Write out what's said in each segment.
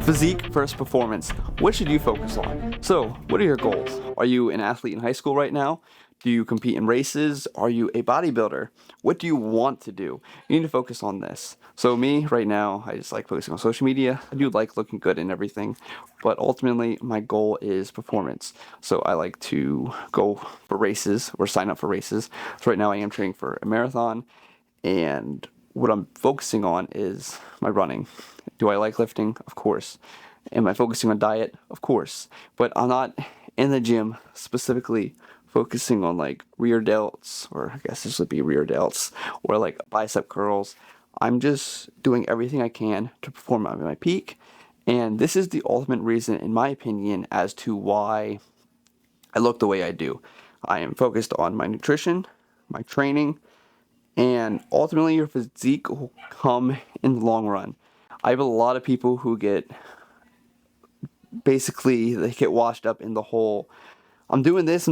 Physique versus performance. What should you focus on? So, what are your goals? Are you an athlete in high school right now? Do you compete in races? Are you a bodybuilder? What do you want to do? You need to focus on this. So me, right now, I just like focusing on social media. I do like looking good and everything, but ultimately my goal is performance. So I like to go for races or sign up for races. So right now I am training for a marathon, and what I'm focusing on is my running. Do I like lifting? Of course. Am I focusing on diet? Of course. But I'm not in the gym specifically focusing on like rear delts, or I guess this would be rear delts, or like bicep curls. I'm just doing everything I can to perform at my peak. And this is the ultimate reason, in my opinion, as to why I look the way I do. I am focused on my nutrition, my training, and ultimately your physique will come in the long run. I have a lot of people who get washed up in the whole, I'm doing this,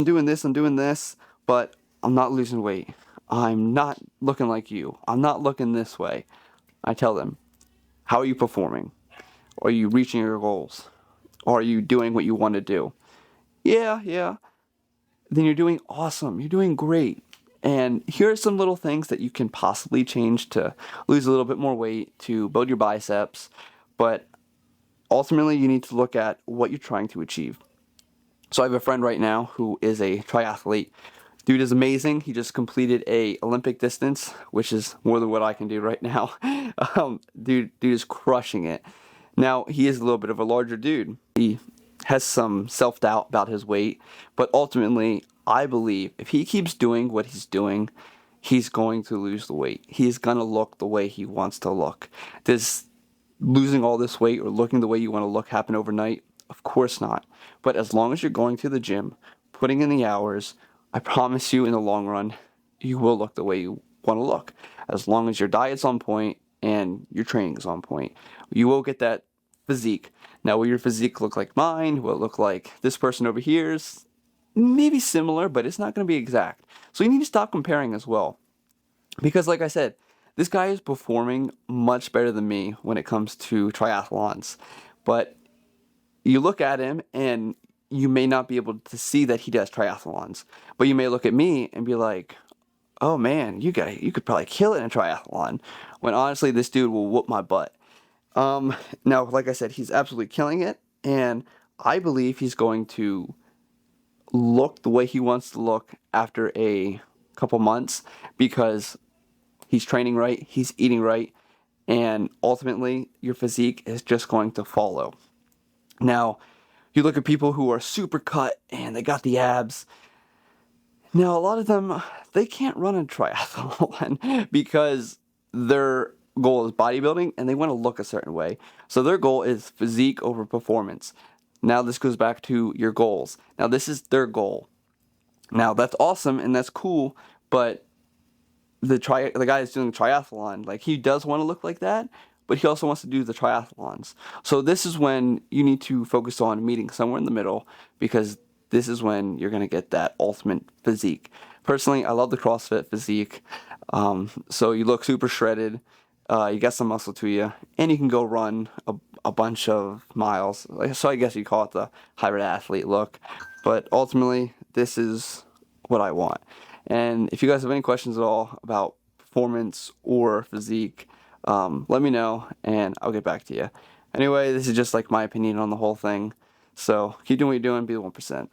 but I'm not losing weight. I'm not looking like you. I'm not looking this way. I tell them, how are you performing? Are you reaching your goals? Are you doing what you want to do? Yeah. Then you're doing awesome. You're doing great. And here are some little things that you can possibly change to lose a little bit more weight, to build your biceps. But ultimately, you need to look at what you're trying to achieve. So I have a friend right now who is a triathlete. Dude is amazing. He just completed a Olympic distance, which is more than what I can do right now. Dude is crushing it. Now, he is a little bit of a larger dude. He has some self-doubt about his weight, but ultimately, I believe if he keeps doing what he's doing, he's going to lose the weight. He's going to look the way he wants to look. Does losing all this weight or looking the way you want to look happen overnight? Of course not. But as long as you're going to the gym, putting in the hours, I promise you in the long run, you will look the way you want to look. As long as your diet's on point and your training is on point, you will get that physique. Now, will your physique look like mine? Will it look like this person over here's? Maybe similar, but it's not going to be exact. So you need to stop comparing as well. Because like I said, this guy is performing much better than me when it comes to triathlons. But you look at him and you may not be able to see that he does triathlons. But you may look at me and be like, oh man, you could probably kill it in a triathlon. When honestly, this dude will whoop my butt. Now, like I said, he's absolutely killing it. And I believe he's going to look the way he wants to look after a couple months, because he's training right, he's eating right, and ultimately your physique is just going to follow. Now, you look at people who are super cut and they got the abs. Now, a lot of them, they can't run a triathlon because their goal is bodybuilding and they want to look a certain way. So their goal is physique over performance. Now this goes back to your goals. Now this is their goal. Now that's awesome and that's cool, but the guy that's doing triathlon, like, he does want to look like that, but he also wants to do the triathlons. So this is when you need to focus on meeting somewhere in the middle, because this is when you're going to get that ultimate physique. Personally, I love the CrossFit physique. So you look super shredded, you got some muscle to you, and you can go run a bunch of miles. So I guess you call it the hybrid athlete look. But ultimately, this is what I want. And if you guys have any questions at all about performance or physique, let me know and I'll get back to you. Anyway, this is just like my opinion on the whole thing. So keep doing what you're doing, be the 1%.